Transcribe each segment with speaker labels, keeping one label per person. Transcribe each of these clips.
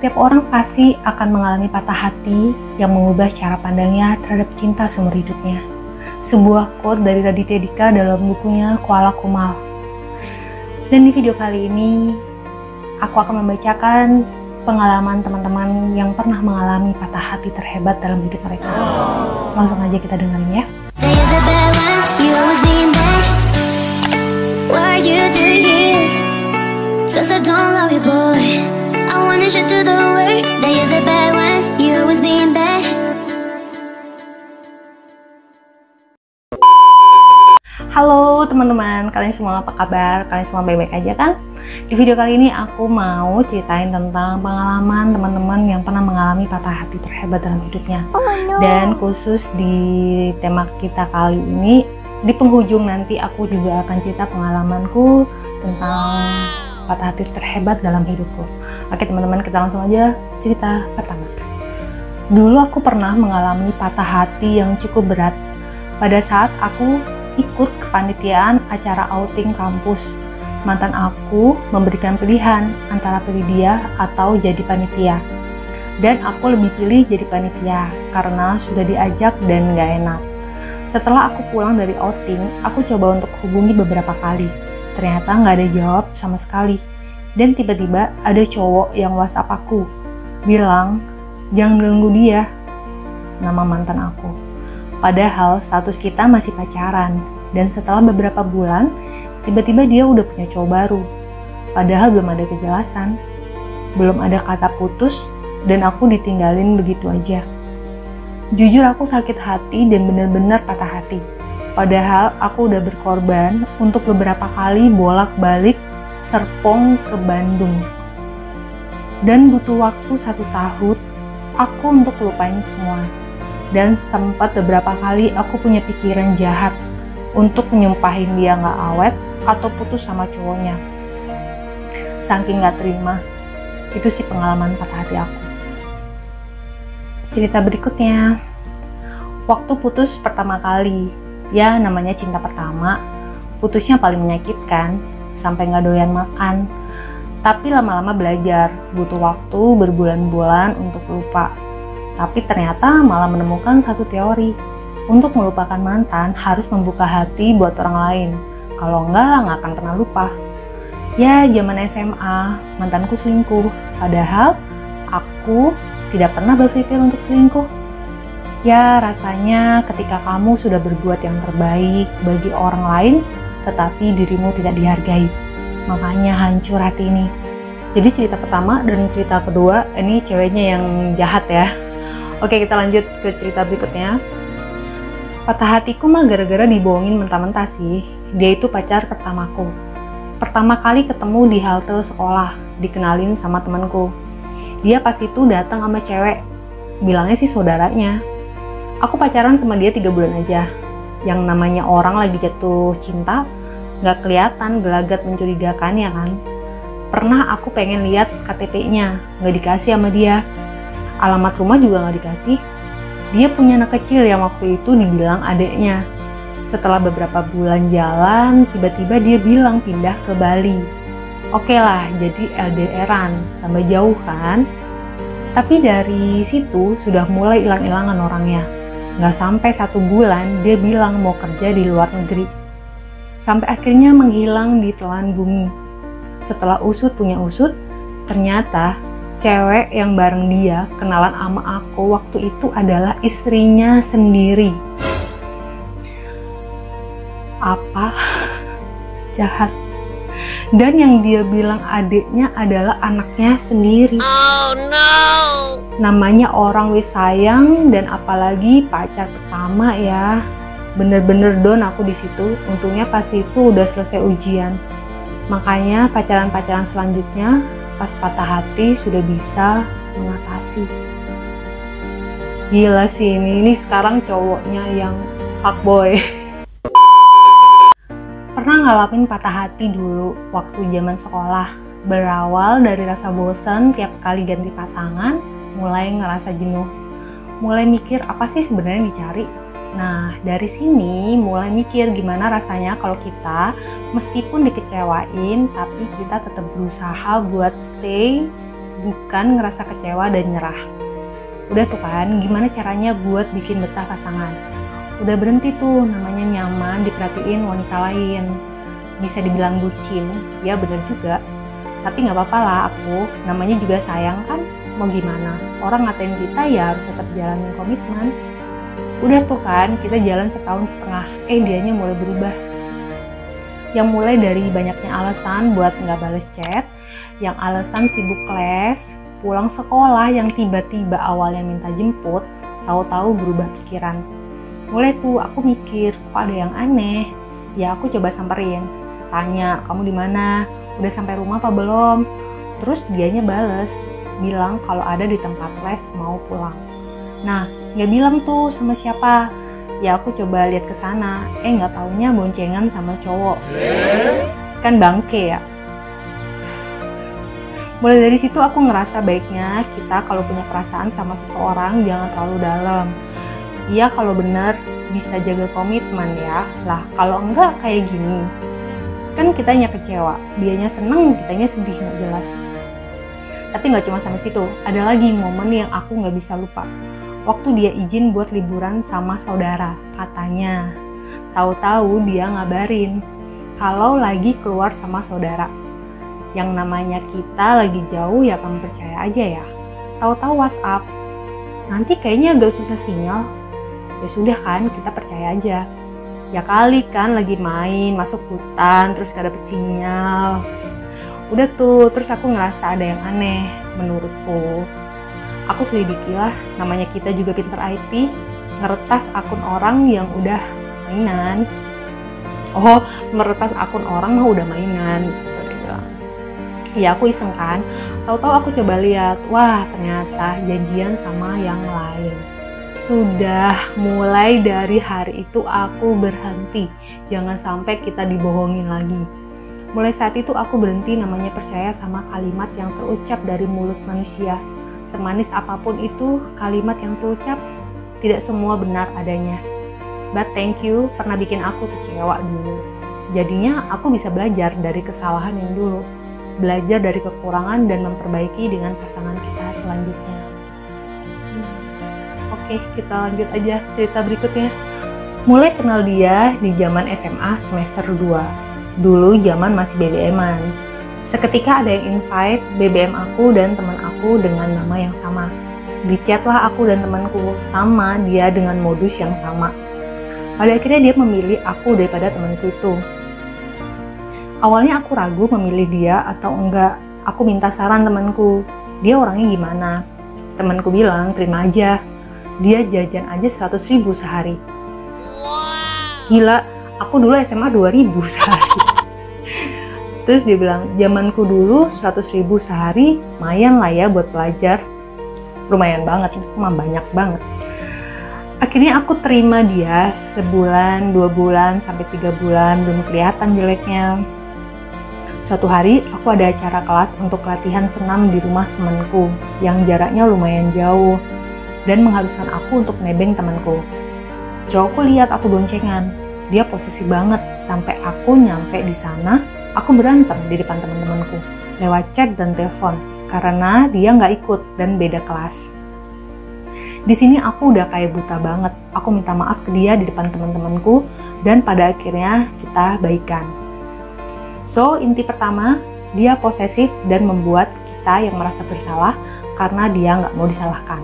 Speaker 1: Setiap orang pasti akan mengalami patah hati yang mengubah cara pandangnya terhadap cinta seumur hidupnya. Sebuah quote dari Raditya Dika dalam bukunya Koala Kumal. Dan di video kali ini, aku akan membacakan pengalaman teman-teman yang pernah mengalami patah hati terhebat dalam hidup mereka. Langsung aja kita dengerin ya. Halo teman-teman, kalian semua apa kabar? Kalian semua baik-baik aja kan? Di video kali ini aku mau ceritain tentang pengalaman teman-teman yang pernah mengalami patah hati terhebat dalam hidupnya. Dan khusus di tema kita kali ini, di penghujung nanti aku juga akan cerita pengalamanku tentang patah hati terhebat dalam hidupku. Oke teman-teman, kita langsung aja cerita pertama. Dulu aku pernah mengalami patah hati yang cukup berat pada saat aku ikut kepanitiaan acara outing kampus. Mantan aku memberikan pilihan antara pilih dia atau jadi panitia. Dan aku lebih pilih jadi panitia karena sudah diajak dan gak enak. Setelah aku pulang dari outing, aku coba untuk hubungi beberapa kali. Ternyata gak ada jawab sama sekali. Dan tiba-tiba ada cowok yang WhatsApp aku, bilang, "Jangan ganggu dia," nama mantan aku. Padahal status kita masih pacaran. Dan setelah beberapa bulan, tiba-tiba dia udah punya cowok baru. Padahal belum ada kejelasan. Belum ada kata putus, dan aku ditinggalin begitu aja. Jujur aku sakit hati dan benar-benar patah hati. Padahal aku udah berkorban untuk beberapa kali bolak-balik Serpong ke Bandung. Dan butuh waktu 1 tahun aku untuk lupain semua. Dan sempat beberapa kali aku punya pikiran jahat untuk nyumpahin dia gak awet atau putus sama cowoknya. Saking gak terima, itu sih pengalaman patah hati aku. Cerita berikutnya, waktu putus pertama kali, ya namanya cinta pertama, putusnya paling menyakitkan, sampai gak doyan makan. Tapi lama-lama belajar, butuh waktu berbulan-bulan untuk lupa. Tapi ternyata malah menemukan satu teori. Untuk melupakan mantan harus membuka hati buat orang lain. Kalau enggak, nggak akan pernah lupa. Ya, zaman SMA, mantanku selingkuh. Padahal aku tidak pernah berpikir untuk selingkuh. Ya, rasanya ketika kamu sudah berbuat yang terbaik bagi orang lain, tetapi dirimu tidak dihargai. Makanya hancur hati ini. Jadi cerita pertama dan cerita kedua, ini ceweknya yang jahat ya. Oke, kita lanjut ke cerita berikutnya. Patah hatiku mah gara-gara dibohongin mentah-mentah sih. Dia itu pacar pertamaku. Pertama kali ketemu di halte sekolah, dikenalin sama temanku. Dia pas itu datang sama cewek, bilangnya sih saudaranya. Aku pacaran sama dia 3 bulan aja. Yang namanya orang lagi jatuh cinta, gak kelihatan gelagat mencurigakan ya kan. Pernah aku pengen lihat KTP-nya, gak dikasih sama dia. Alamat rumah juga gak dikasih. Dia punya anak kecil yang waktu itu dibilang adeknya. Setelah beberapa bulan jalan, tiba-tiba dia bilang pindah ke Bali. Oke lah, jadi LDR-an, tambah jauh kan? Tapi dari situ sudah mulai hilang-hilangan orangnya. Gak sampai 1 bulan, dia bilang mau kerja di luar negeri. Sampai akhirnya menghilang di telan bumi. Setelah usut punya usut, ternyata cewek yang bareng dia kenalan sama aku waktu itu adalah istrinya sendiri. Apa? Jahat. Dan yang dia bilang adiknya adalah anaknya sendiri. Oh no. Namanya orang wis sayang dan apalagi pacar pertama ya. Bener-bener down aku di situ. Untungnya pas itu udah selesai ujian. Makanya pacaran-pacaran selanjutnya pas patah hati sudah bisa mengatasi. Gila sih ini sekarang cowoknya yang fuckboy. Pernah ngalamin patah hati dulu waktu zaman sekolah. Berawal dari rasa bosan tiap kali ganti pasangan, mulai ngerasa jenuh. Mulai mikir apa sih sebenarnya dicari. Nah, dari sini mulai mikir gimana rasanya kalau kita meskipun dikecewain, tapi kita tetap berusaha buat stay bukan ngerasa kecewa dan nyerah. Udah tuh kan, gimana caranya buat bikin betah pasangan? Udah berhenti tuh namanya nyaman diperhatiin wanita lain. Bisa dibilang bucin, ya bener juga. Tapi gak apa-apa lah aku, namanya juga sayang kan, mau gimana? Orang ngatain kita ya harus tetap jalanin komitmen. Udah tuh kan, kita jalan setahun setengah, dianya mulai berubah. Yang mulai dari banyaknya alasan buat gak bales chat, yang alasan sibuk les, pulang sekolah yang tiba-tiba awalnya minta jemput, tahu-tahu berubah pikiran. Mulai tuh aku mikir, kok ada yang aneh? Ya aku coba samperin, tanya, kamu di mana? Udah sampai rumah apa belum? Terus dianya bales, bilang kalau ada di tempat les mau pulang. Nah, nggak bilang tuh sama siapa. Ya aku coba lihat ke sana, nggak taunya boncengan sama cowok. Kan bangke ya. Mulai dari situ aku ngerasa baiknya kita kalau punya perasaan sama seseorang jangan terlalu dalam. Iya kalau benar bisa jaga komitmen ya. Lah kalau enggak kayak gini, kan kitanya kecewa, dianya seneng, kitanya sedih nggak jelas. Tapi nggak cuma sampai situ, ada lagi momen yang aku nggak bisa lupa. Waktu dia izin buat liburan sama saudara, katanya. Tahu-tahu dia ngabarin kalau lagi keluar sama saudara. Yang namanya kita lagi jauh ya kamu percaya aja ya. Tahu-tahu WhatsApp, nanti kayaknya agak susah sinyal. Ya sudah kan, kita percaya aja. Ya kali kan lagi main, masuk hutan, terus gak dapet sinyal. Udah tuh, terus aku ngerasa ada yang aneh menurutku. Aku selidiki lah, namanya kita juga pinter IT, ngeretas akun orang yang udah mainan. Oh, meretas akun orang mah udah mainan, gitu dia bilang. Ya aku iseng kan, tahu-tahu aku coba lihat, wah ternyata janjian sama yang lain. Sudah mulai dari hari itu aku berhenti, jangan sampai kita dibohongin lagi. Mulai saat itu aku berhenti namanya percaya sama kalimat yang terucap dari mulut manusia. Semanis apapun itu kalimat yang terucap, tidak semua benar adanya. But thank you pernah bikin aku kecewa dulu. Jadinya aku bisa belajar dari kesalahan yang dulu. Belajar dari kekurangan dan memperbaiki dengan pasangan kita selanjutnya. Oke, kita lanjut aja cerita berikutnya. Mulai kenal dia di zaman SMA semester 2. Dulu zaman masih BBM-an. Seketika ada yang invite BBM aku dan teman aku dengan nama yang sama. Di-chatlah aku dan temanku sama dia dengan modus yang sama. Pada akhirnya dia memilih aku daripada temanku itu. Awalnya aku ragu memilih dia atau enggak. Aku minta saran temanku. Dia orangnya gimana? Temanku bilang, terima aja. Dia jajan aja 100.000 sehari. Gila, aku dulu SMA 2.000 sehari. Terus dia bilang, zamanku dulu 100.000 sehari, lumayan lah ya buat belajar. Lumayan banget, emang banyak banget. Akhirnya aku terima dia sebulan, 2 bulan, sampai 3 bulan, belum kelihatan jeleknya. Suatu hari, aku ada acara kelas untuk latihan senam di rumah temanku, yang jaraknya lumayan jauh, dan mengharuskan aku untuk nebeng temanku. Cowokku lihat aku boncengan, dia posesif banget, sampai aku nyampe di sana, aku berantem di depan teman-temanku lewat chat dan telepon karena dia nggak ikut dan beda kelas. Di sini aku udah kayak buta banget. Aku minta maaf ke dia di depan teman-temanku dan pada akhirnya kita baikan. So inti pertama, dia posesif dan membuat kita yang merasa bersalah karena dia nggak mau disalahkan.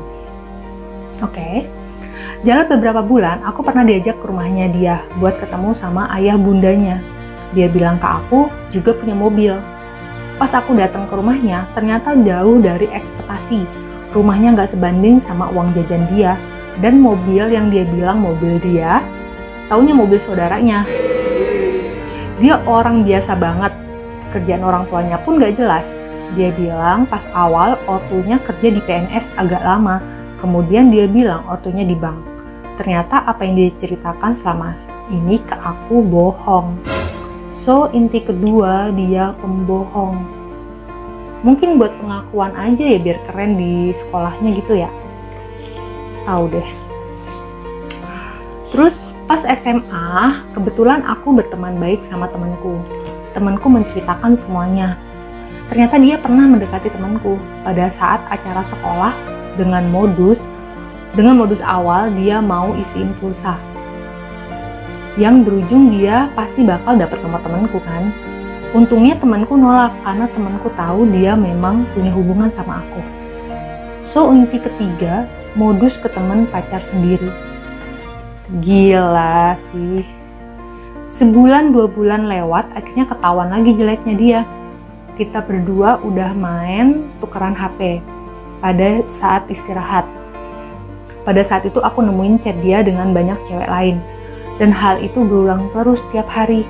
Speaker 1: Oke. Jalan beberapa bulan, aku pernah diajak ke rumahnya dia buat ketemu sama ayah bundanya. Dia bilang ke aku juga punya mobil. Pas aku datang ke rumahnya, ternyata jauh dari ekspektasi. Rumahnya nggak sebanding sama uang jajan dia. Dan mobil yang dia bilang mobil dia, taunya mobil saudaranya. Dia orang biasa banget. Kerjaan orang tuanya pun nggak jelas. Dia bilang pas awal ortunya kerja di PNS agak lama. Kemudian dia bilang ortunya di bank. Ternyata apa yang dia ceritakan selama ini ke aku bohong. So, inti kedua, dia pembohong. Mungkin buat pengakuan aja ya, biar keren di sekolahnya gitu ya. Tahu deh. Terus, pas SMA, kebetulan aku berteman baik sama temanku. Temanku menceritakan semuanya. Ternyata dia pernah mendekati temanku pada saat acara sekolah dengan modus awal dia mau isiin pulsa. Yang berujung dia pasti bakal dapet nomor temanku kan. Untungnya temanku nolak karena temanku tahu dia memang punya hubungan sama aku. So inti ketiga, modus ke teman pacar sendiri. Gila sih. Sebulan 2 bulan lewat, akhirnya ketahuan lagi jeleknya dia. Kita berdua udah main tukeran HP pada saat istirahat. Pada saat itu aku nemuin chat dia dengan banyak cewek lain. Dan hal itu berulang terus tiap hari.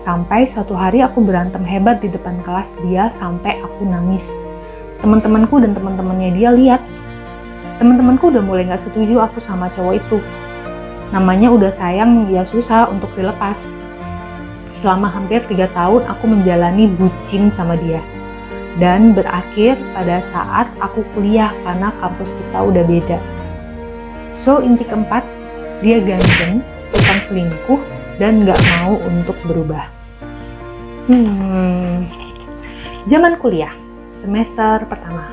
Speaker 1: Sampai suatu hari aku berantem hebat di depan kelas dia sampai aku nangis. Teman-temanku dan teman-temannya dia lihat. Teman-temanku udah mulai gak setuju aku sama cowok itu. Namanya udah sayang, ya susah untuk dilepas. Selama hampir 3 tahun aku menjalani bucin sama dia. Dan berakhir pada saat aku kuliah karena kampus kita udah beda. So inti keempat, dia ganjeng, tukang selingkuh, dan gak mau untuk berubah. Zaman kuliah, semester pertama.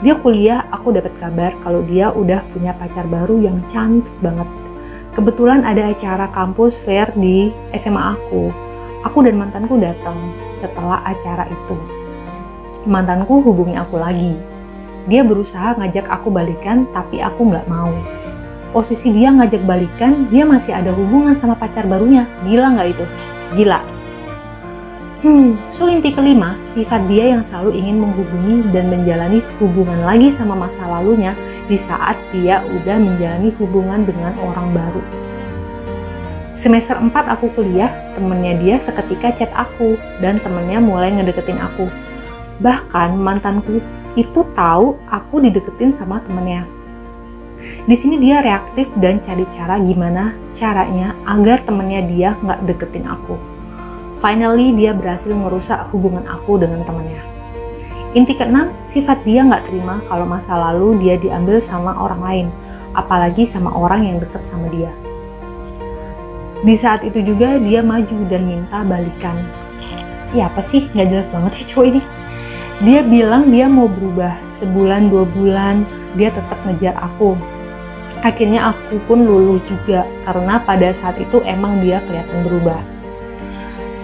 Speaker 1: Dia kuliah, aku dapat kabar kalau dia udah punya pacar baru yang cantik banget. Kebetulan ada acara kampus fair di SMA aku. Aku dan mantanku datang setelah acara itu. Mantanku hubungi aku lagi. Dia berusaha ngajak aku balikan, tapi aku nggak mau. Posisi dia ngajak balikan, dia masih ada hubungan sama pacar barunya. Gila nggak itu? Gila. So inti kelima, sifat dia yang selalu ingin menghubungi dan menjalani hubungan lagi sama masa lalunya di saat dia udah menjalani hubungan dengan orang baru. Semester 4 aku kuliah, temennya dia seketika chat aku dan temennya mulai ngedeketin aku. Bahkan mantanku itu tahu aku dideketin sama temennya. Di sini dia reaktif dan cari cara gimana caranya agar temennya dia nggak deketin aku. Finally dia berhasil merusak hubungan aku dengan temennya. Inti keenam, sifat dia nggak terima kalau masa lalu dia diambil sama orang lain, apalagi sama orang yang deket sama dia. Di saat itu juga dia maju dan minta balikan. Ya apa sih, nggak jelas banget ya cowok ini. Dia bilang dia mau berubah, sebulan 2 bulan dia tetap ngejar aku. Akhirnya aku pun luluh juga karena pada saat itu emang dia kelihatan berubah.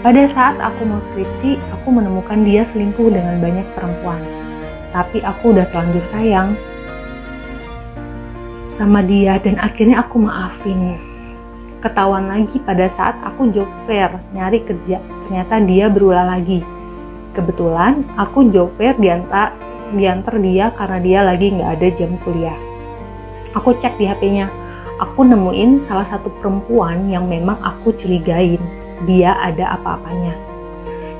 Speaker 1: Pada saat aku mau skripsi, aku menemukan dia selingkuh dengan banyak perempuan. Tapi aku udah terlanjur sayang sama dia dan akhirnya aku maafin. Ketahuan lagi pada saat aku job fair nyari kerja, ternyata dia berulah lagi. Kebetulan aku job fair diantar dia karena dia lagi nggak ada jam kuliah. Aku cek di HP-nya, aku nemuin salah satu perempuan yang memang aku curigain dia ada apa-apanya.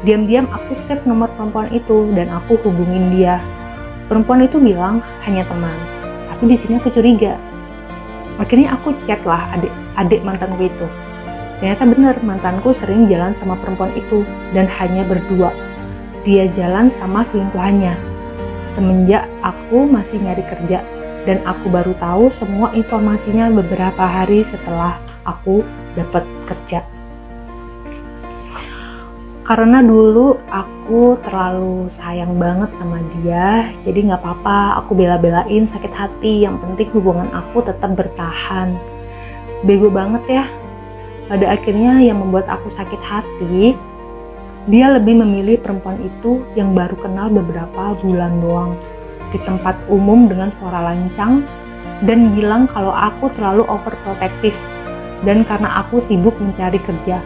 Speaker 1: Diam-diam aku save nomor perempuan itu dan aku hubungin dia. Perempuan itu bilang hanya teman, tapi di sini aku curiga. Akhirnya aku cek lah adik mantanku itu. Ternyata bener, mantanku sering jalan sama perempuan itu dan hanya berdua. Dia jalan sama selingkuhannya. Semenjak aku masih nyari kerja dan aku baru tahu semua informasinya beberapa hari setelah aku dapat kerja. Karena dulu aku terlalu sayang banget sama dia, jadi nggak apa-apa, aku bela-belain sakit hati, yang penting hubungan aku tetap bertahan. Bego banget ya. Pada akhirnya yang membuat aku sakit hati, dia lebih memilih perempuan itu yang baru kenal beberapa bulan doang, di tempat umum dengan suara lancang, dan bilang kalau aku terlalu overprotective, dan karena aku sibuk mencari kerja.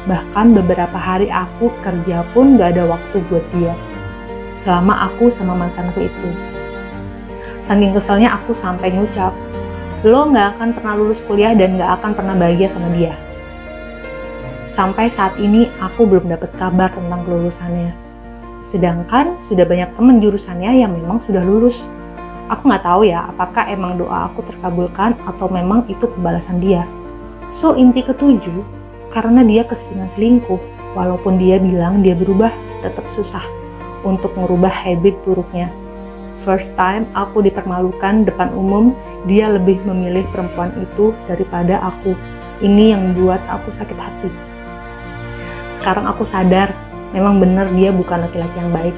Speaker 1: Bahkan beberapa hari aku kerja pun gak ada waktu buat dia selama aku sama mantanku itu. Saking keselnya aku sampai ngucap, lo gak akan pernah lulus kuliah dan gak akan pernah bahagia sama dia. Sampai saat ini aku belum dapat kabar tentang kelulusannya. Sedangkan sudah banyak temen jurusannya yang memang sudah lulus. Aku gak tahu ya apakah emang doa aku terkabulkan atau memang itu pembalasan dia. So inti ketujuh, karena dia keseringan selingkuh, walaupun dia bilang dia berubah, tetap susah untuk merubah habit buruknya. First time aku dipermalukan depan umum, dia lebih memilih perempuan itu daripada aku. Ini yang membuat aku sakit hati. Sekarang aku sadar, memang benar dia bukan laki-laki yang baik.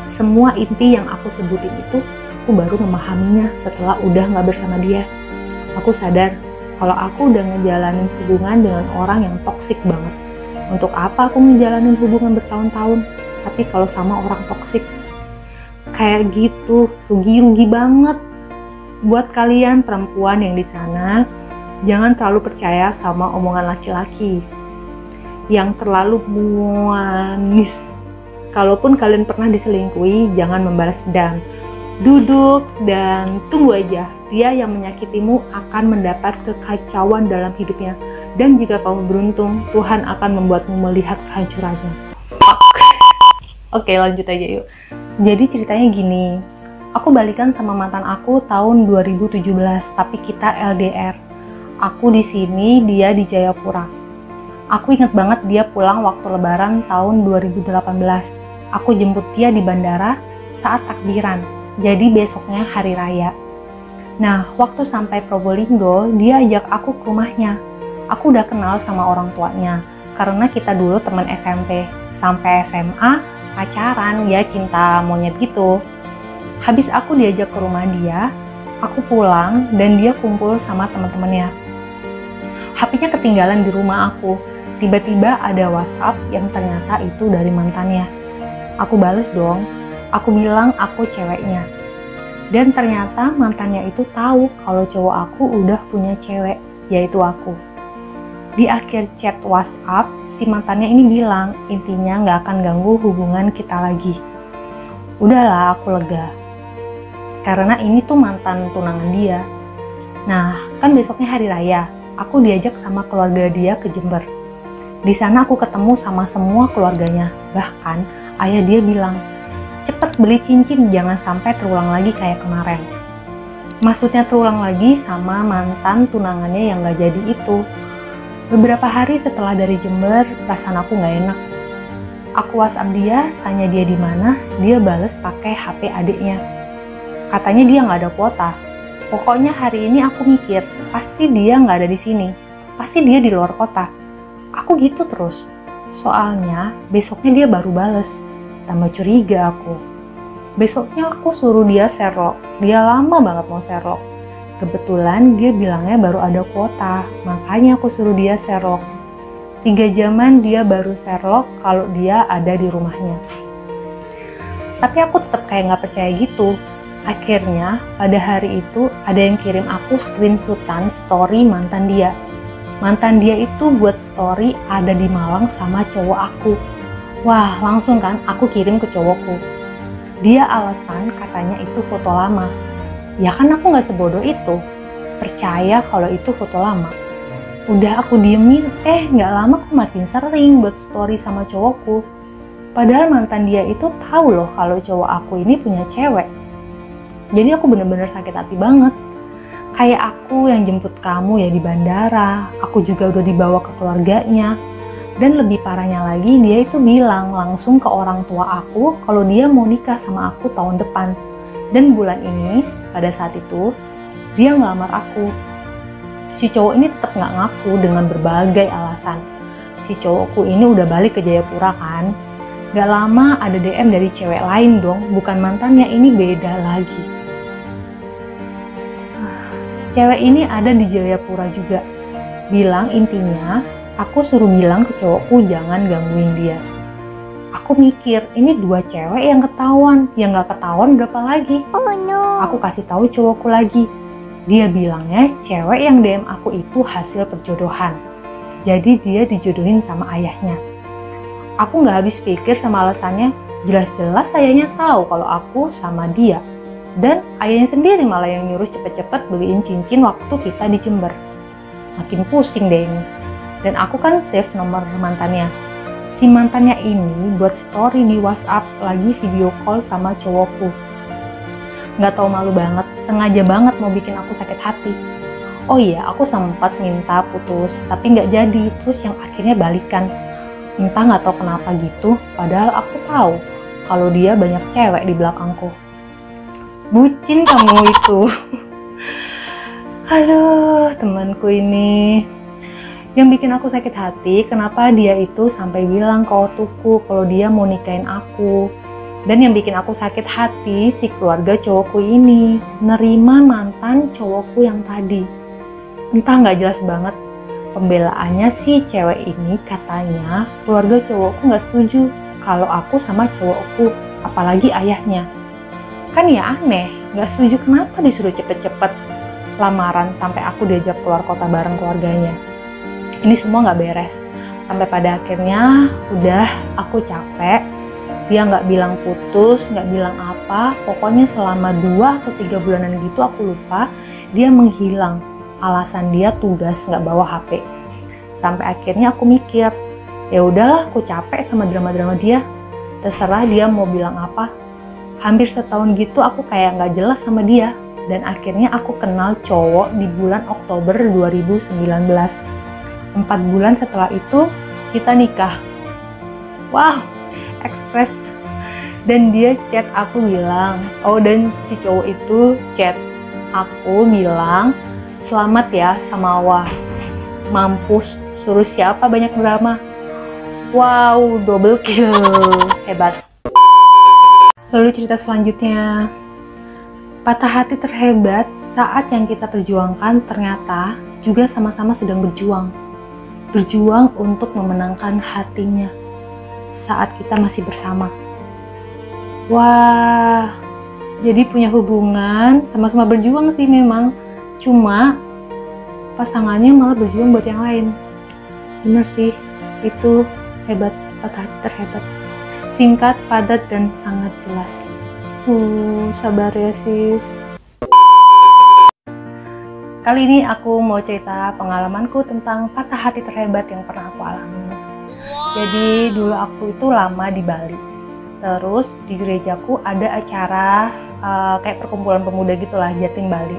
Speaker 1: Semua inti yang aku sebutin itu, aku baru memahaminya setelah udah gak bersama dia. Aku sadar kalau aku udah ngejalanin hubungan dengan orang yang toksik banget. Untuk apa aku ngejalanin hubungan bertahun-tahun, tapi kalau sama orang toksik kayak gitu, rugi banget. Buat kalian perempuan yang di sana, jangan terlalu percaya sama omongan laki-laki yang terlalu manis. Kalaupun kalian pernah diselingkuhi, jangan membalas dendam. Duduk dan tunggu aja. Dia yang menyakitimu akan mendapat kekacauan dalam hidupnya. Dan jika kamu beruntung, Tuhan akan membuatmu melihat kehancurannya. Oke, lanjut aja yuk. Jadi ceritanya gini. Aku balikan sama mantan aku tahun 2017, tapi kita LDR. Aku di sini, dia di Jayapura. Aku inget banget dia pulang waktu lebaran tahun 2018. Aku jemput dia di bandara saat takbiran. Jadi besoknya hari raya. Nah, waktu sampai Probolinggo, dia ajak aku ke rumahnya. Aku udah kenal sama orang tuanya, karena kita dulu teman SMP. Sampai SMA, pacaran, ya cinta monyet gitu. Habis aku diajak ke rumah dia, aku pulang dan dia kumpul sama teman-temannya. HP-nya ketinggalan di rumah aku. Tiba-tiba ada WhatsApp yang ternyata itu dari mantannya. Aku bales dong. Aku bilang aku ceweknya. Dan ternyata mantannya itu tahu kalau cowok aku udah punya cewek, yaitu aku. Di akhir chat WhatsApp, si mantannya ini bilang intinya nggak akan ganggu hubungan kita lagi. Udahlah, aku lega. Karena ini tuh mantan tunangan dia. Nah, kan besoknya hari raya. Aku diajak sama keluarga dia ke Jember. Di sana aku ketemu sama semua keluarganya. Bahkan ayah dia bilang, cepet beli cincin, jangan sampai terulang lagi kayak kemarin. Maksudnya terulang lagi sama mantan tunangannya yang gak jadi itu. Beberapa hari setelah dari Jember, perasaan aku gak enak. Aku WhatsApp dia, tanya dia di mana, dia bales pakai HP adiknya. Katanya dia gak ada kuota. Pokoknya hari ini aku mikir, pasti dia gak ada di sini. Pasti dia di luar kota. Aku gitu terus. Soalnya besoknya dia baru bales. Tambah curiga aku. Besoknya aku suruh dia Sherlock. Dia lama banget mau Sherlock. Kebetulan dia bilangnya baru ada kuota. Makanya aku suruh dia Sherlock. 3 jaman dia baru Sherlock kalau dia ada di rumahnya. Tapi aku tetap kayak gak percaya gitu. Akhirnya pada hari itu ada yang kirim aku screenshotan story mantan dia. Mantan dia itu buat story ada di Malang sama cowok aku. Wah, langsung kan aku kirim ke cowokku. Dia alasan katanya itu foto lama. Ya kan aku gak sebodoh itu. Percaya kalau itu foto lama. Udah aku diemin, gak lama aku makin sering buat story sama cowokku. Padahal mantan dia itu tahu loh kalau cowok aku ini punya cewek. Jadi aku bener-bener sakit hati banget. Kayak aku yang jemput kamu ya di bandara, aku juga udah dibawa ke keluarganya. Dan lebih parahnya lagi, dia itu bilang langsung ke orang tua aku kalau dia mau nikah sama aku tahun depan. Dan bulan ini, pada saat itu, dia ngelamar aku. Si cowok ini tetap nggak ngaku dengan berbagai alasan. Si cowokku ini udah balik ke Jayapura kan. Gak lama ada DM dari cewek lain dong, bukan mantannya, ini beda lagi. Cewek ini ada di Jayapura juga. Bilang intinya, aku suruh bilang ke cowokku jangan gangguin dia. Aku mikir, ini 2 cewek yang ketahuan. Yang gak ketahuan berapa lagi? Oh no. Aku kasih tahu cowokku lagi. Dia bilangnya cewek yang DM aku itu hasil perjodohan. Jadi dia dijodohin sama ayahnya. Aku gak habis pikir sama alasannya. Jelas-jelas ayahnya tahu kalau aku sama dia. Dan ayahnya sendiri malah yang nyuruh cepet-cepet beliin cincin waktu kita di Jember. Makin pusing deh ini. Dan aku kan save nomor mantannya. Si mantannya ini buat story di WhatsApp lagi video call sama cowokku. Gak tau malu banget, sengaja banget mau bikin aku sakit hati. Oh iya, aku sempat minta putus, tapi gak jadi. Terus yang akhirnya balikan. Entah gak tau kenapa gitu, padahal aku tahu kalau dia banyak cewek di belakangku. Bucin kamu itu. Aduh, temanku ini. Yang bikin aku sakit hati, kenapa dia itu sampai bilang ke ortuku kalau dia mau nikahin aku. Dan yang bikin aku sakit hati, si keluarga cowokku ini nerima mantan cowokku yang tadi. Entah nggak jelas banget pembelaannya si cewek ini, katanya keluarga cowokku nggak setuju kalau aku sama cowokku, apalagi ayahnya. Kan ya aneh, nggak setuju kenapa disuruh cepet-cepet lamaran sampai aku diajak keluar kota bareng keluarganya. Ini semua nggak beres. Sampai pada akhirnya udah aku capek, dia nggak bilang putus, nggak bilang apa, pokoknya selama 2 atau 3 bulanan gitu aku lupa, dia menghilang. Alasan dia tugas nggak bawa HP. Sampai akhirnya aku mikir, ya udahlah, aku capek sama drama-drama dia, terserah dia mau bilang apa. Hampir setahun gitu aku kayak nggak jelas sama dia, dan akhirnya aku kenal cowok di bulan Oktober 2019. 4 bulan setelah itu kita nikah. Wow, ekspres. Dan dia chat aku bilang, dan si cowok itu chat aku bilang, selamat ya sama Wah. Mampus, suruh siapa banyak drama. Wow, double kill. Hebat. Lalu cerita selanjutnya, patah hati terhebat saat yang kita perjuangkan ternyata juga sama-sama sedang berjuang untuk memenangkan hatinya saat kita masih bersama. Wah, jadi punya hubungan, sama-sama berjuang sih memang, cuma pasangannya malah berjuang buat yang lain. Bener sih, itu hebat, patah hati terhebat. Singkat, padat, dan sangat jelas. Sabar ya sis. Kali ini aku mau cerita pengalamanku tentang patah hati terhebat yang pernah aku alami. Jadi dulu aku itu lama di Bali. Terus di gerejaku ada acara kayak perkumpulan pemuda gitulah, Jatim Bali.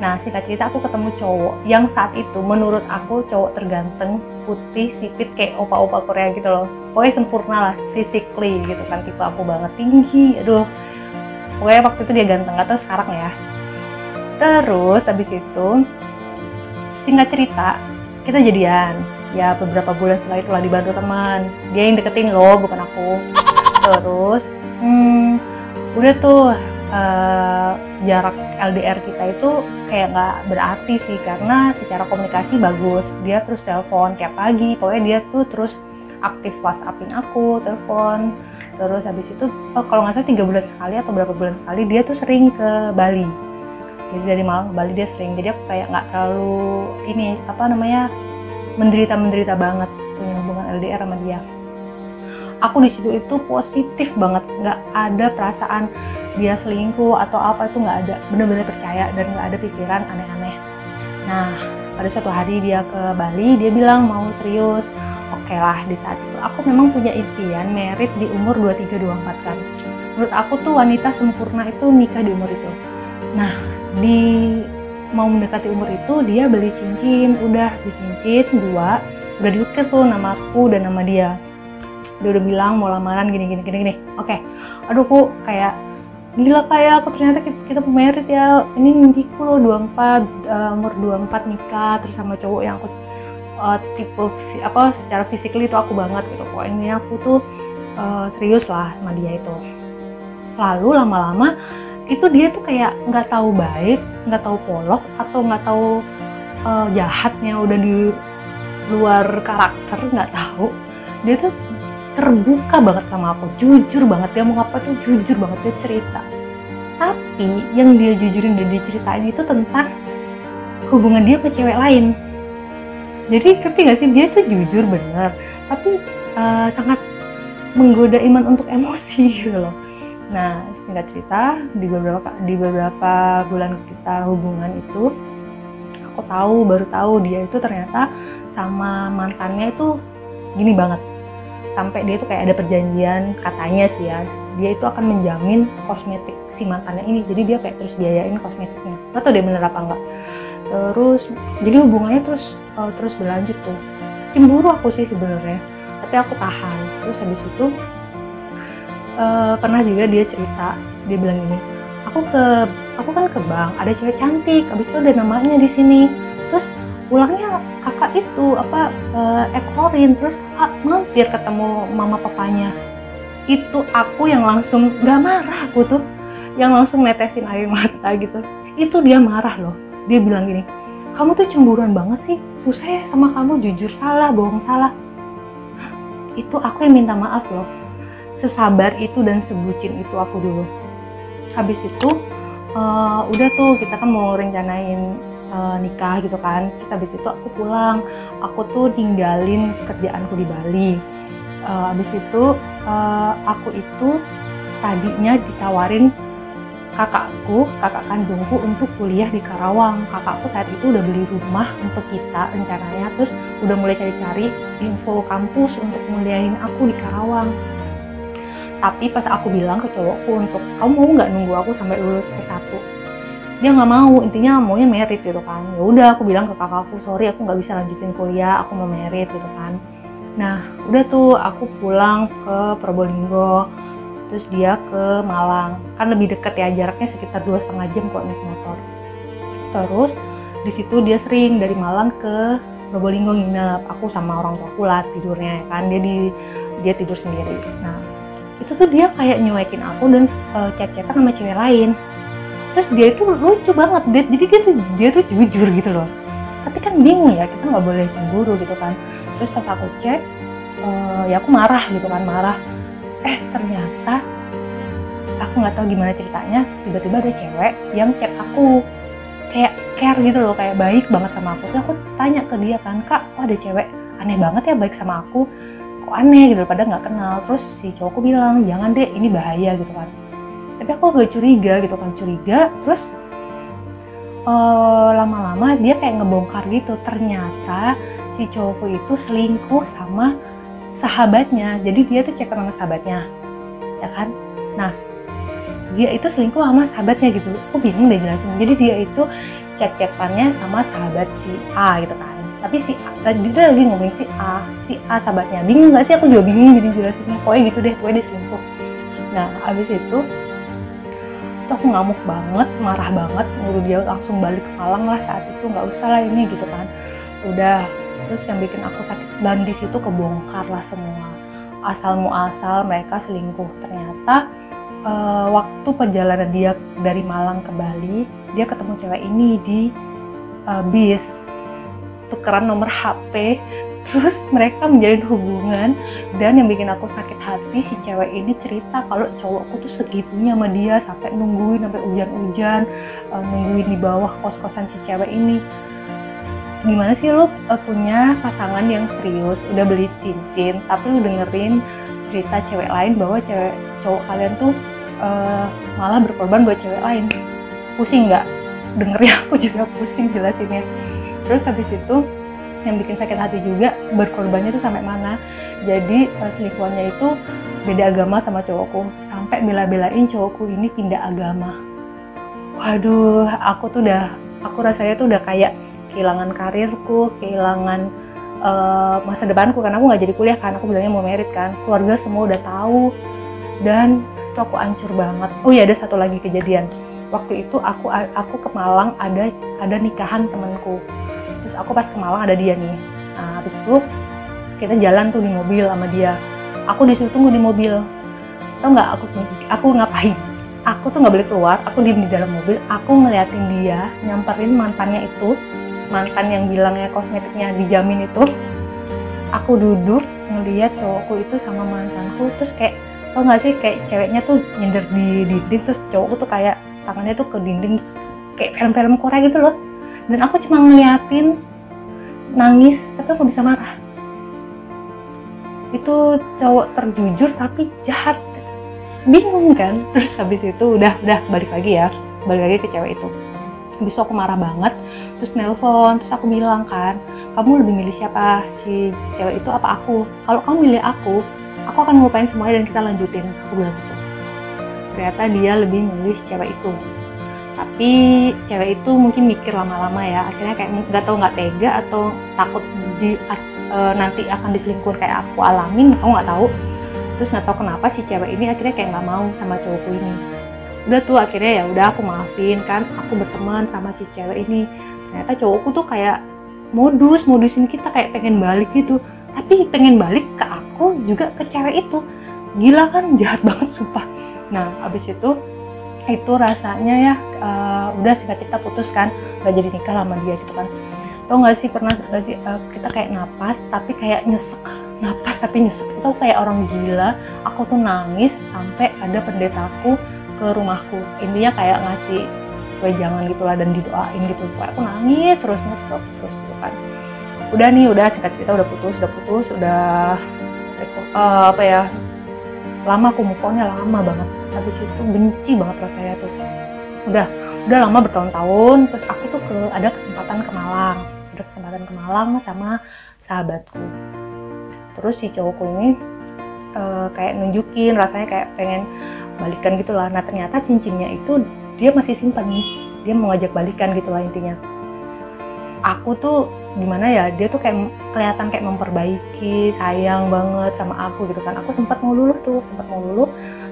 Speaker 1: Nah, singkat cerita aku ketemu cowok yang saat itu menurut aku cowok terganteng, putih, sipit, kayak opa-opa Korea gitu loh. Pokoknya sempurna lah, physically gitu kan, tipe aku banget, tinggi, aduh. Pokoknya waktu itu dia ganteng, gak tau sekarang ya. Terus habis itu, singkat cerita, kita jadian. Ya beberapa bulan setelah itulah dibantu teman. Dia yang deketin loh, bukan aku. Terus, udah tuh jarak LDR kita itu kayak nggak berarti sih, karena secara komunikasi bagus. Dia terus telepon tiap pagi, pokoknya dia tuh terus aktif WhatsAppin aku, telepon. Terus habis itu, kalau nggak salah 3 bulan sekali atau berapa bulan sekali, dia tuh sering ke Bali. Jadi dari Malang ke Bali dia sering, jadi aku kayak nggak terlalu menderita banget punya hubungan LDR sama dia. Aku di situ itu positif banget, nggak ada perasaan dia selingkuh atau apa, itu nggak ada, bener-bener percaya dan nggak ada pikiran aneh-aneh. Nah, pada suatu hari dia ke Bali, dia bilang mau serius. Oke lah, di saat itu aku memang punya impian merit di umur 23-24 kan. Menurut aku tuh wanita sempurna itu nikah di umur itu. Nah, mau mendekati umur itu dia beli cincin, udah beli cincin 2, udah diukir tuh nama aku dan nama dia. Dia udah bilang mau lamaran gini. Oke. Aduh, kok kayak gila, kayak aku ternyata kita merit ya. Ini mimpiku loh, 24, umur 24 nikah terus sama cowok yang aku tipe secara physically itu aku banget gitu. Pokoknya aku tuh serius lah sama dia itu. Lalu lama-lama itu dia tuh kayak nggak tahu baik, nggak tahu polos, atau nggak tahu jahatnya udah di luar karakter, nggak tahu. Dia tuh terbuka banget sama aku, jujur banget, dia mau apa tuh jujur banget, dia cerita. Tapi yang dia jujurin dan dia ceritain itu tentang hubungan dia sama cewek lain. Jadi ngerti gak sih, dia tuh jujur bener, tapi sangat menggoda iman untuk emosi gitu loh. Nah, singkat cerita, di beberapa bulan kita hubungan itu, aku baru tahu dia itu ternyata sama mantannya itu gini banget. Sampai dia tuh kayak ada perjanjian, katanya sih ya, dia itu akan menjamin kosmetik si mantannya ini. Jadi dia kayak terus biayain kosmetiknya. Nggak tahu dia bener apa enggak. Terus, jadi hubungannya terus berlanjut tuh. Cemburu aku sih sebenarnya, tapi aku tahan. Terus habis itu, pernah juga dia cerita, dia bilang gini, aku kan ke bank, ada cewek cantik, abis itu ada namanya di sini, terus pulangnya kakak itu ekorin, terus kakak mampir ketemu mama papanya. Itu aku yang langsung gak marah, aku tuh yang langsung netesin air mata gitu. Itu dia marah loh. Dia bilang gini, kamu tuh cemburuan banget sih, susah ya sama kamu, jujur salah, bohong salah. Itu aku yang minta maaf loh. Sesabar itu dan sebucin itu aku dulu. Habis itu udah tuh kita kan mau rencanain nikah gitu kan. Terus habis itu aku pulang, aku tuh ninggalin kerjaanku di Bali. Habis itu aku itu tadinya ditawarin kakak kandungku untuk kuliah di Karawang. Kakakku saat itu udah beli rumah untuk kita rencananya, terus udah mulai cari-cari info kampus untuk kuliahin aku di Karawang. Tapi pas aku bilang ke cowokku untuk, kamu mau nggak nunggu aku sampai lulus S1? Dia nggak mau, intinya maunya merit gitu kan. Ya udah, aku bilang ke kakakku, sorry aku nggak bisa lanjutin kuliah, aku mau merit gitu kan. Nah udah tuh aku pulang ke Probolinggo, terus dia ke Malang, kan lebih deket ya, jaraknya sekitar 2,5 jam kok naik motor. Terus di situ dia sering dari Malang ke Probolinggo nginep, aku sama orang tuaku lah tidurnya kan, dia tidur sendiri. Nah itu tuh dia kayak nyuekin aku dan chat-chatan sama cewek lain. Terus dia itu lucu banget, jadi dia tuh jujur gitu loh. Tapi kan bingung ya, kita nggak boleh cemburu gitu kan. Terus pas aku cek, ya aku marah gitu kan, marah. Ternyata aku nggak tahu gimana ceritanya, tiba-tiba ada cewek yang chat aku kayak care gitu loh, kayak baik banget sama aku. Terus aku tanya ke dia kan, kak, kok ada cewek aneh banget ya baik sama aku, kok aneh gitu, padahal nggak kenal. Terus si cowokku bilang, jangan deh, ini bahaya gitu kan. Tapi aku agak curiga gitu kan, terus lama-lama dia kayak ngebongkar gitu, ternyata si cowokku itu selingkuh sama sahabatnya. Jadi dia tuh chat sama sahabatnya, ya kan. Nah dia itu selingkuh sama sahabatnya gitu. Aku bingung deh jelasin. Jadi dia itu chat-chatannya sama sahabat si A gitu kan. Tapi si A, dia lagi ngomongin si A sahabatnya. Bingung gak sih? Aku juga bingung jadi jelasinnya. Pokoknya gitu deh, pokoknya dia selingkuh. Nah abis itu tuh aku ngamuk banget, marah banget, nyuruh dia langsung balik ke Malang lah saat itu, nggak usah lah ini gitu kan. Udah, terus yang bikin aku sakit, dan di situ kebongkar lah semua. Asal muasal mereka selingkuh. Ternyata waktu perjalanan dia dari Malang ke Bali, dia ketemu cewek ini di bis, tukeran nomor HP, terus mereka menjalin hubungan. Dan yang bikin aku sakit hati, si cewek ini cerita kalau cowokku tuh segitunya sama dia, sampai nungguin sampai hujan-hujan, nungguin di bawah kos-kosan si cewek ini. Gimana sih lu punya pasangan yang serius, udah beli cincin, tapi lu dengerin cerita cewek lain bahwa cowok kalian tuh malah berkorban buat cewek lain? Pusing nggak? Dengernya aku juga pusing jelasinnya. Terus habis itu yang bikin sakit hati juga, berkorbannya tuh sampai mana. Jadi selingkuhannya itu beda agama sama cowokku, sampai bela-belain cowokku ini pindah agama. Waduh, aku rasanya tuh udah kayak kehilangan karirku, kehilangan masa depanku, karena aku nggak jadi kuliah kan, aku bilangnya mau merit kan, keluarga semua udah tahu, dan itu aku hancur banget. Oh iya, ada satu lagi kejadian. Waktu itu aku ke Malang, ada nikahan temanku. Terus aku pas ke Malang ada dia nih. Nah, habis itu kita jalan tuh di mobil sama dia. Aku disuruh tunggu di mobil. Tau nggak aku ngapain? Aku tuh nggak boleh keluar. Aku diem di dalam mobil. Aku ngeliatin dia nyamperin mantannya itu, mantan yang bilangnya kosmetiknya dijamin itu. Aku duduk ngeliat cowokku itu sama mantanku. Terus kayak, tau nggak sih, kayak ceweknya tuh nyender di dinding, terus cowokku tuh kayak tangannya tuh ke dinding, kayak film-film Korea gitu loh. Dan aku cuma ngeliatin, nangis, tapi aku bisa marah. Itu cowok terjujur tapi jahat, bingung kan. Terus habis itu udah balik lagi ke cewek itu. Habis itu aku marah banget, terus nelpon, terus aku bilang kan, kamu lebih milih siapa, si cewek itu apa aku? Kalau kamu milih aku akan ngelupain semuanya dan kita lanjutin, aku bilang gitu. Ternyata dia lebih milih cewek itu. Tapi cewek itu mungkin mikir lama-lama ya, akhirnya kayak nggak tega atau takut nanti akan diselingkuh kayak aku alamin, aku nggak tahu. Terus nggak tahu kenapa si cewek ini akhirnya kayak nggak mau sama cowokku ini. Udah tuh akhirnya ya udah aku maafin kan, aku berteman sama si cewek ini. Ternyata cowokku tuh kayak modusin kita kayak pengen balik gitu, tapi pengen balik ke aku juga ke cewek itu. gila kan, jahat banget sumpah. Nah abis itu rasanya ya udah singkat cerita putus kan, gak jadi nikah sama dia gitu kan. Tau gak sih, pernah gak sih kita kayak napas tapi kayak nyesek, napas tapi nyesek, itu kayak orang gila. Aku tuh nangis sampai ada pendetaku ke rumahku, intinya kayak ngasih wejangan gitulah dan didoain gitu. Kayak aku nangis terus nyesek terus gitu kan. Udah singkat cerita udah putus, apa ya, lama aku move on-nya lama banget. Habis itu benci banget rasanya tuh. Udah lama bertahun-tahun, terus aku tuh ada kesempatan ke Malang sama sahabatku. Terus si cowokku ini kayak nunjukin rasanya kayak pengen balikan gitulah. Nah ternyata cincinnya itu dia masih simpan nih, dia mau ngajak balikan gitulah intinya. Aku tuh gimana ya, dia tuh kayak kelihatan kayak memperbaiki, sayang banget sama aku gitu kan. Aku sempat mau luluh,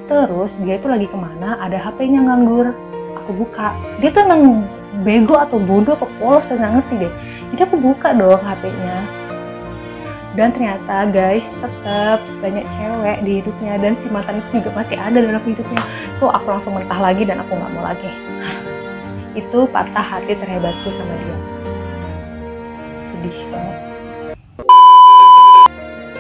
Speaker 1: terus dia itu lagi kemana, ada HP-nya nganggur. Aku buka, dia tuh emang bego atau bodoh apa polos, saya nggak ngerti deh. Jadi aku buka dong HP-nya, dan ternyata guys tetap banyak cewek di hidupnya, dan si mantan itu juga masih ada dalam hidupnya. So aku langsung mentah lagi dan aku nggak mau lagi. Itu patah hati terhebatku sama dia, sedih banget.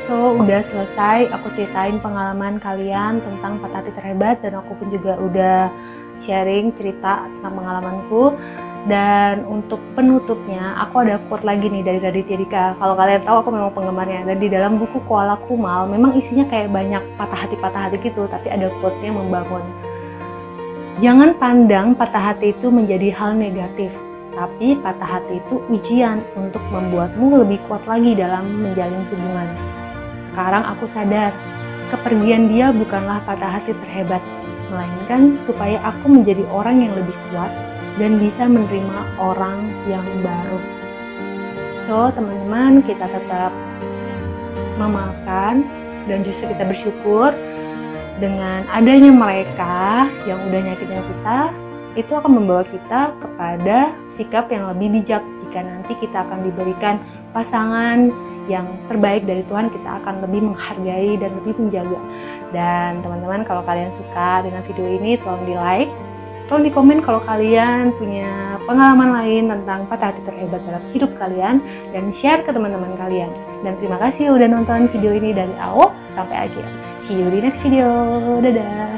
Speaker 1: So udah selesai aku ceritain pengalaman kalian tentang patah hati terhebat, dan aku pun juga udah sharing cerita tentang pengalamanku. Dan untuk penutupnya aku ada quote lagi nih dari Raditya Dika. Kalau kalian tahu aku memang penggemarnya, dan di dalam buku Koala Kumal memang isinya kayak banyak patah hati gitu, tapi ada quote-nya yang membangun. Jangan pandang patah hati itu menjadi hal negatif, tapi patah hati itu ujian untuk membuatmu lebih kuat lagi dalam menjalin hubungan. Sekarang aku sadar, kepergian dia bukanlah patah hati terhebat, melainkan supaya aku menjadi orang yang lebih kuat dan bisa menerima orang yang baru. So teman-teman, kita tetap memaafkan dan justru kita bersyukur dengan adanya mereka yang udah nyakitin kita. Itu akan membawa kita kepada sikap yang lebih bijak. Jika nanti kita akan diberikan pasangan yang terbaik dari Tuhan, kita akan lebih menghargai dan lebih menjaga. Dan teman-teman, kalau kalian suka dengan video ini, tolong di like, tolong di komen kalau kalian punya pengalaman lain tentang patah hati terhebat dalam hidup kalian, dan share ke teman-teman kalian. Dan terima kasih udah nonton video ini dari awal sampai akhir. See you di next video. Dadah.